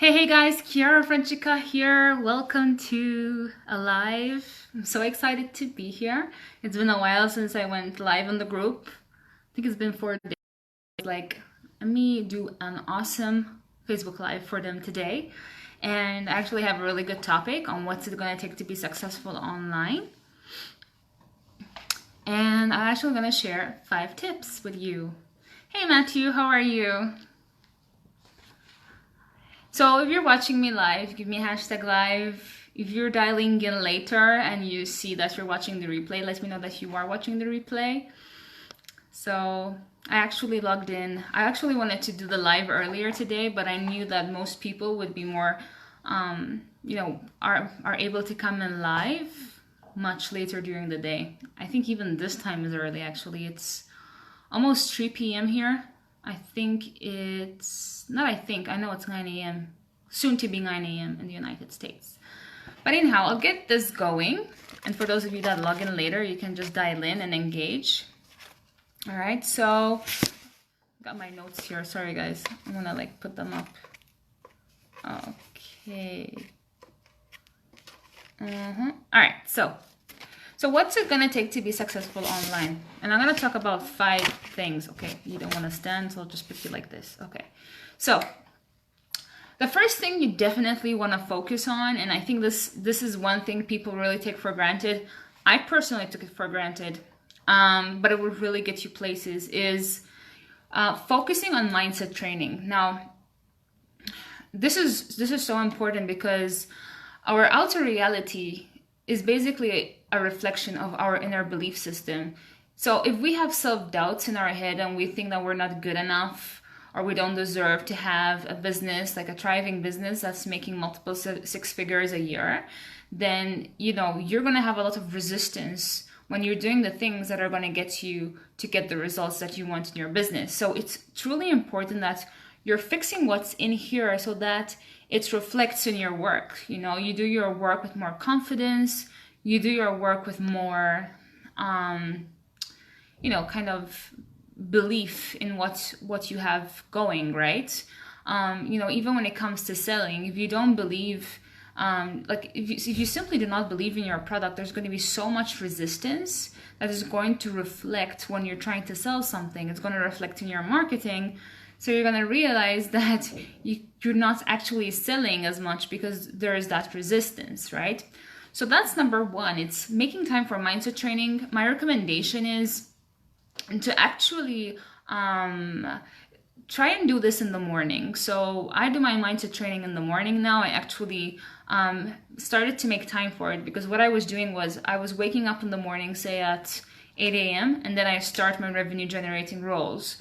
Hey guys, Chiara Francica here. Welcome to a live. I'm so excited to be here. It's been a while since I went live on the group. I think it's been 4 days. Like, let me do an awesome Facebook Live for them today. And I actually have a really good topic on what's it going to take to be successful online. And I'm actually going to share 5 tips with you. Hey Matthew, how are you? So if you're watching me live, give me a hashtag live. If you're dialing in later and you see that you're watching the replay, let me know that you are watching the replay. So I actually logged in. I actually wanted to do the live earlier today, but I knew that most people would be more, are able to come in live much later during the day. I think even this time is early actually. It's almost 3 p.m. here. I know it's 9 a.m. Soon to be 9 a.m. in the United States. But anyhow, I'll get this going. And for those of you that log in later, you can just dial in and engage. All right, so got my notes here. Sorry guys, I'm gonna put them up. Okay. All right, so what's it gonna take to be successful online? And I'm gonna talk about 5 things. Okay, you don't wanna stand, so I'll just put you like this. Okay, so the first thing you definitely wanna focus on, and I think this is one thing people really take for granted. I personally took it for granted, but it would really get you places, is focusing on mindset training. Now, this is so important because our outer reality is basically a reflection of our inner belief system. So if we have self-doubts in our head and we think that we're not good enough or we don't deserve to have a business, like a thriving business that's making multiple 6 figures a year, then you're going to have a lot of resistance when you're doing the things that are going to get you to get the results that you want in your business. So it's truly important that you're fixing what's in here so that it reflects in your work. You do your work with more confidence, you do your work with more, kind of belief in what you have going, right? Even when it comes to selling, if you don't believe, if you simply do not believe in your product, there's going to be so much resistance that is going to reflect when you're trying to sell something. It's going to reflect in your marketing. So you're going to realize that you're not actually selling as much because there is that resistance, right? So that's number 1. It's making time for mindset training. My recommendation is to actually try and do this in the morning. So I do my mindset training in the morning now. I actually started to make time for it because what I was doing was I was waking up in the morning, say at 8 a.m., and then I start my revenue generating roles.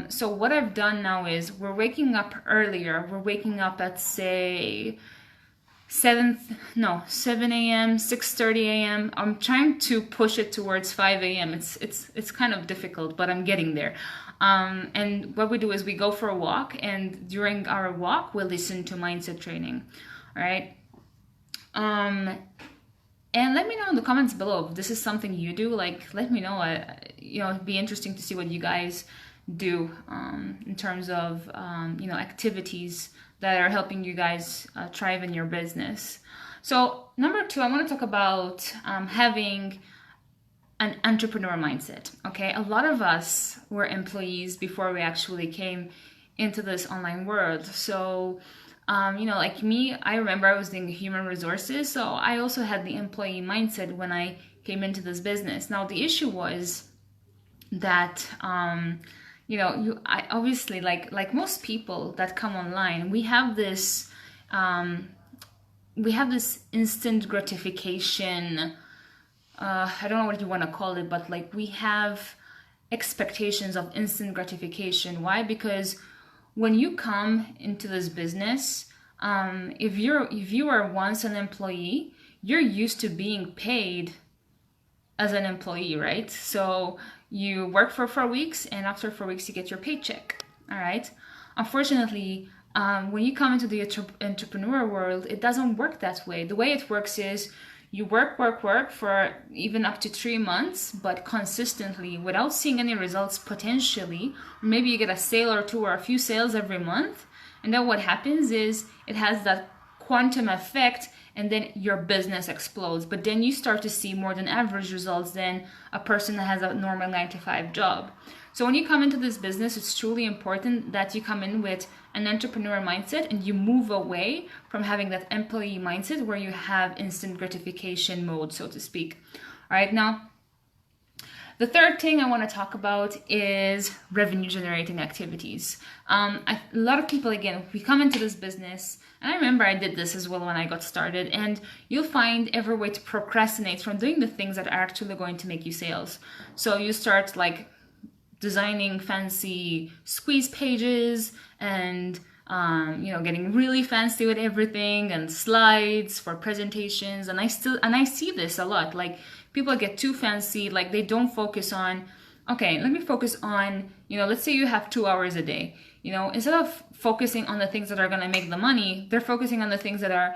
So what I've done now is we're waking up earlier. We're waking up at, say, 7 a.m., 6:30 a.m. I'm trying to push it towards 5 a.m. It's kind of difficult, but I'm getting there. And what we do is we go for a walk, and during our walk, we'll listen to mindset training. All right. And let me know in the comments below if this is something you do. Let me know. It'd be interesting to see what you guys do in terms of activities that are helping you guys thrive in your business. So number 2, I want to talk about having an entrepreneur mindset. Okay, a lot of us were employees before we actually came into this online world. So like me, I remember I was doing human resources, so I also had the employee mindset when I came into this business. Now the issue was that I obviously, like most people that come online, we have this instant gratification. I don't know what you want to call it, but we have expectations of instant gratification. Why? Because when you come into this business, if you are once an employee, you're used to being paid as an employee, right? So you work for 4 weeks, and after 4 weeks you get your paycheck. All right. Unfortunately, when you come into the entrepreneur world, it doesn't work that way. The way it works is you work for even up to 3 months, but consistently without seeing any results potentially. Maybe you get a sale or 2 or a few sales every month, And then what happens is it has that quantum effect, and then your business explodes. But then you start to see more than average results than a person that has a normal 9-to-5 job. So when you come into this business, it's truly important that you come in with an entrepreneur mindset and you move away from having that employee mindset where you have instant gratification mode, so to speak. All right, now, the third thing I want to talk about is revenue generating activities. A lot of people, again, we come into this business, and I remember I did this as well when I got started, and you'll find every way to procrastinate from doing the things that are actually going to make you sales. So you start like designing fancy squeeze pages and getting really fancy with everything and slides for presentations. And I see this a lot. Like, people get too fancy, like they don't focus on, okay, let me focus on, let's say you have 2 hours a day. Instead of focusing on the things that are going to make the money, they're focusing on the things that are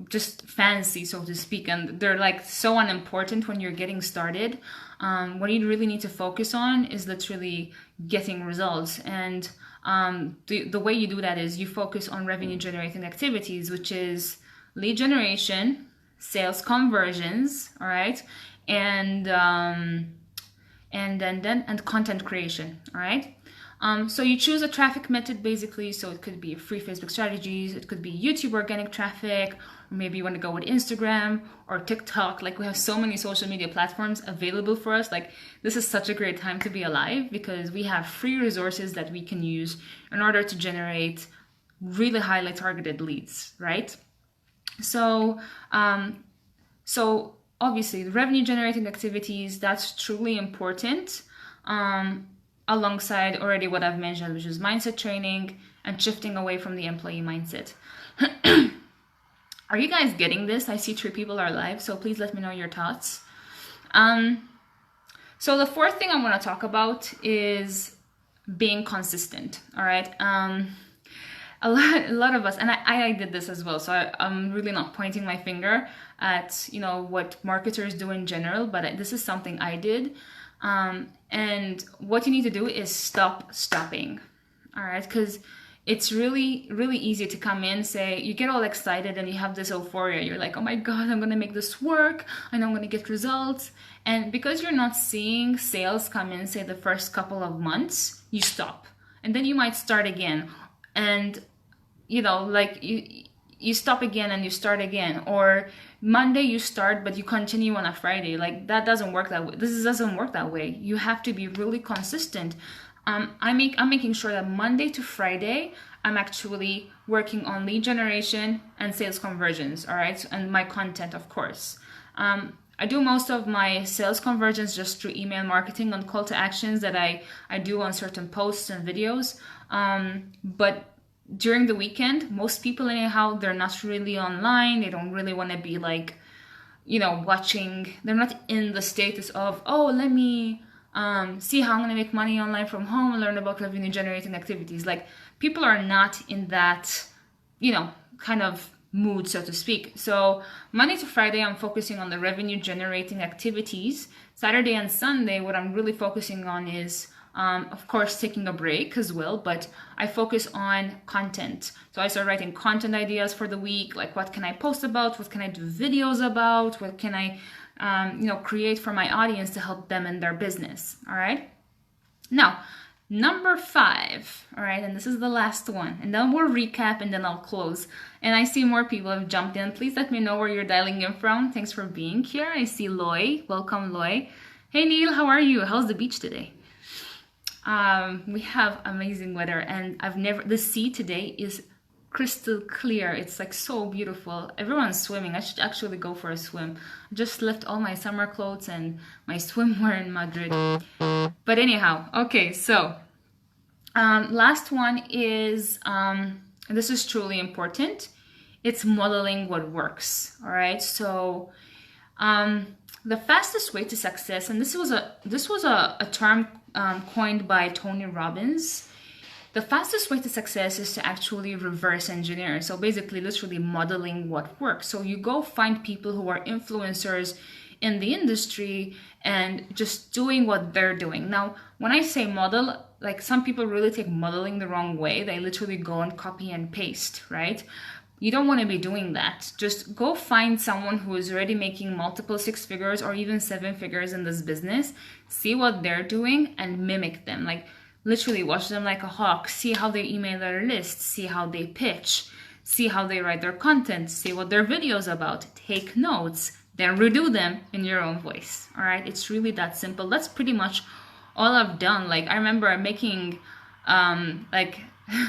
just fancy, so to speak. And they're like so unimportant when you're getting started. What you really need to focus on is literally getting results. And the way you do that is you focus on revenue generating activities, which is lead generation, sales conversions, all right, and content creation, all right. So you choose a traffic method basically. So it could be free Facebook strategies, it could be YouTube organic traffic, or maybe you want to go with Instagram or TikTok. Like, we have so many social media platforms available for us. Like, this is such a great time to be alive because we have free resources that we can use in order to generate really highly targeted leads, right? So obviously the revenue generating activities, that's truly important. Alongside already what I've mentioned, which is mindset training and shifting away from the employee mindset. Are you guys getting this? I see 3 people are live, so please let me know your thoughts. So the fourth thing I want to talk about is being consistent, all right? A lot of us, and I did this as well, so I'm really not pointing my finger at what marketers do in general, but this is something I did. And what you need to do is stop stopping, all right? Because it's really, really easy to come in, say, you get all excited and you have this euphoria. You're like, oh my God, I'm going to make this work. I know I'm going to get results. And because you're not seeing sales come in, say, the first couple of months, you stop. And then you might start again. And, you stop again and you start again. Or Monday you start, but you continue on a Friday. Like, that doesn't work that way. This doesn't work that way. You have to be really consistent. I'm making sure that Monday to Friday, I'm actually working on lead generation and sales conversions, all right? And my content, of course. I do most of my sales conversions just through email marketing on call to actions that I do on certain posts and videos. But during the weekend, most people anyhow, they're not really online. They don't really want to be like, watching. They're not in the status of, oh, let me see how I'm going to make money online from home and learn about revenue generating activities. Like, people are not in that, kind of mood, so to speak. So Monday to Friday, I'm focusing on the revenue generating activities. Saturday and Sunday, what I'm really focusing on is, of course, taking a break as well, but I focus on content. So I start writing content ideas for the week, like what can I post about, what can I do videos about, what can I create for my audience to help them in their business. All right. Now, number 5. All right. And this is the last one. And then we'll recap and then I'll close. And I see more people have jumped in. Please let me know where you're dialing in from. Thanks for being here. I see Loy. Welcome, Loy. Hey, Neil. How are you? How's the beach today? We have amazing weather, and the sea today is crystal clear. It's like so beautiful. Everyone's swimming. I should actually go for a swim. I just left all my summer clothes and my swimwear in Madrid. But anyhow, okay, so last one is, this is truly important. It's modeling what works. All right. So the fastest way to success, and this was a term coined by Tony Robbins. The fastest way to success is to actually reverse engineer. So basically, literally modeling what works. So you go find people who are influencers in the industry and just doing what they're doing. Now, when I say model, like some people really take modeling the wrong way. They literally go and copy and paste, right? You don't want to be doing that. Just go find someone who is already making multiple 6 figures or even 7 figures in this business, see what they're doing and mimic them. Like literally watch them like a hawk, see how they email their list, see how they pitch, see how they write their content, see what their video's about, take notes, then redo them in your own voice. All right, it's really that simple. That's pretty much all I've done. Like I remember making like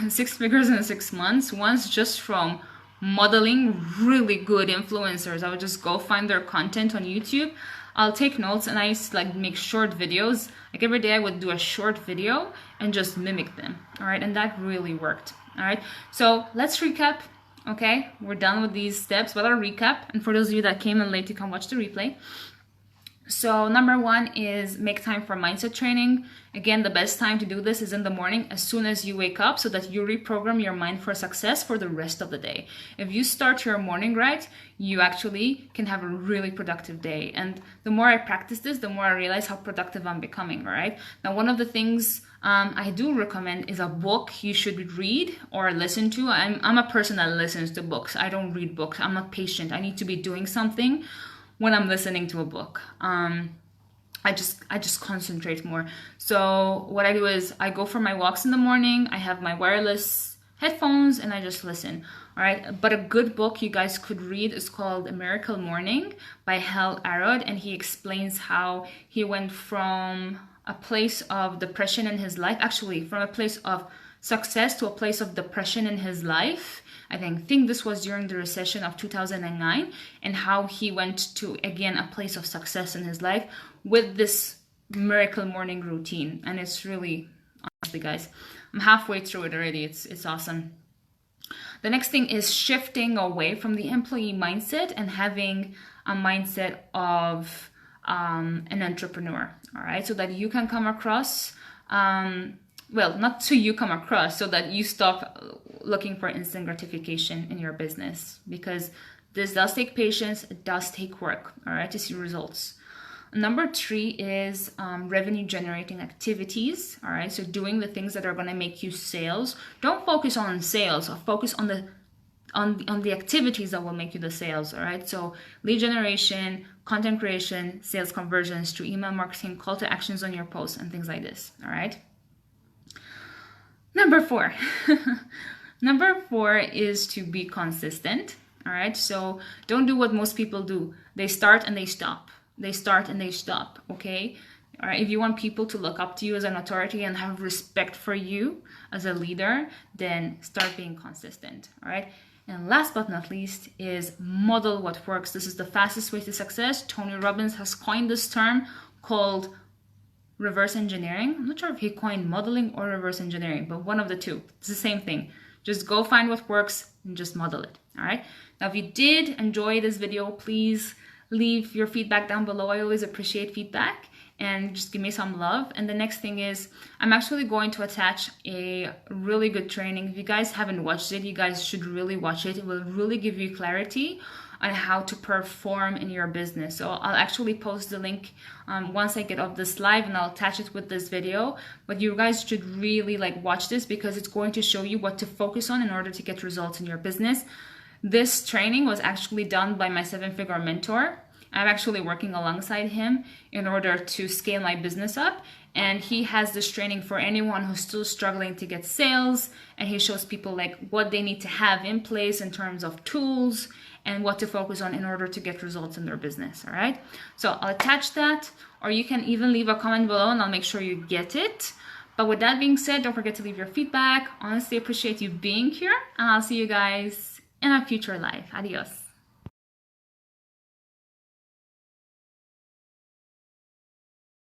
6 figures in 6 months once just from modeling really good influencers. I would just go find their content on YouTube. I'll take notes and I used to like make short videos. Like every day I would do a short video and just mimic them. All right, and that really worked. All right, so let's recap. Okay, we're done with these steps, but I'll recap. And for those of you that came in late, you can watch the replay. So number 1 is make time for mindset training. Again, the best time to do this is in the morning as soon as you wake up so that you reprogram your mind for success for the rest of the day. If you start your morning right, you actually can have a really productive day. And the more I practice this, the more I realize how productive I'm becoming, all right? Now, one of the things I do recommend is a book you should read or listen to. I'm a person that listens to books. I don't read books. I'm not patient. I need to be doing something when I'm listening to a book. I just concentrate more. So what I do is I go for my walks in the morning. I have my wireless headphones and I just listen. All right. But a good book you guys could read is called A Miracle Morning by Hal Elrod, and he explains how he went from a place of depression in his life, actually from a place of success to a place of depression in his life. I think this was during the recession of 2009, and how he went to, again, a place of success in his life with this miracle morning routine. And it's really, honestly, guys, I'm halfway through it already. It's awesome. The next thing is shifting away from the employee mindset and having a mindset of an entrepreneur, all right? So that you can come across, well, not so you come across, so that you stop looking for instant gratification in your business, because this does take patience, it does take work, all right, to see results. Number 3 is revenue generating activities, all right? So doing the things that are going to make you sales. Don't focus on sales, or focus on the activities that will make you the sales, all right? So lead generation, content creation, sales conversions through email marketing, call to actions on your posts, and things like this, all right? Number 4. Number 4 is to be consistent, all right? So don't do what most people do. They start and they stop. They start and they stop, okay? All right, if you want people to look up to you as an authority and have respect for you as a leader, then start being consistent, all right? And last but not least is model what works. This is the fastest way to success. Tony Robbins has coined this term called reverse engineering. I'm not sure if he coined modeling or reverse engineering, but one of the two. It's the same thing. Just go find what works and just model it, all right? Now, if you did enjoy this video, please leave your feedback down below. I always appreciate feedback, and just give me some love. And the next thing is I'm actually going to attach a really good training. If you guys haven't watched it, you guys should really watch it. It will really give you clarity on how to perform in your business. So I'll actually post the link once I get off this live, and I'll attach it with this video. But you guys should really watch this, because it's going to show you what to focus on in order to get results in your business. This training was actually done by my 7-figure mentor. I'm actually working alongside him in order to scale my business up. And he has this training for anyone who's still struggling to get sales. And he shows people what they need to have in place in terms of tools and what to focus on in order to get results in their business, all right? So I'll attach that, or you can even leave a comment below and I'll make sure you get it. But with that being said, don't forget to leave your feedback. Honestly, appreciate you being here, and I'll see you guys in a future live. Adios.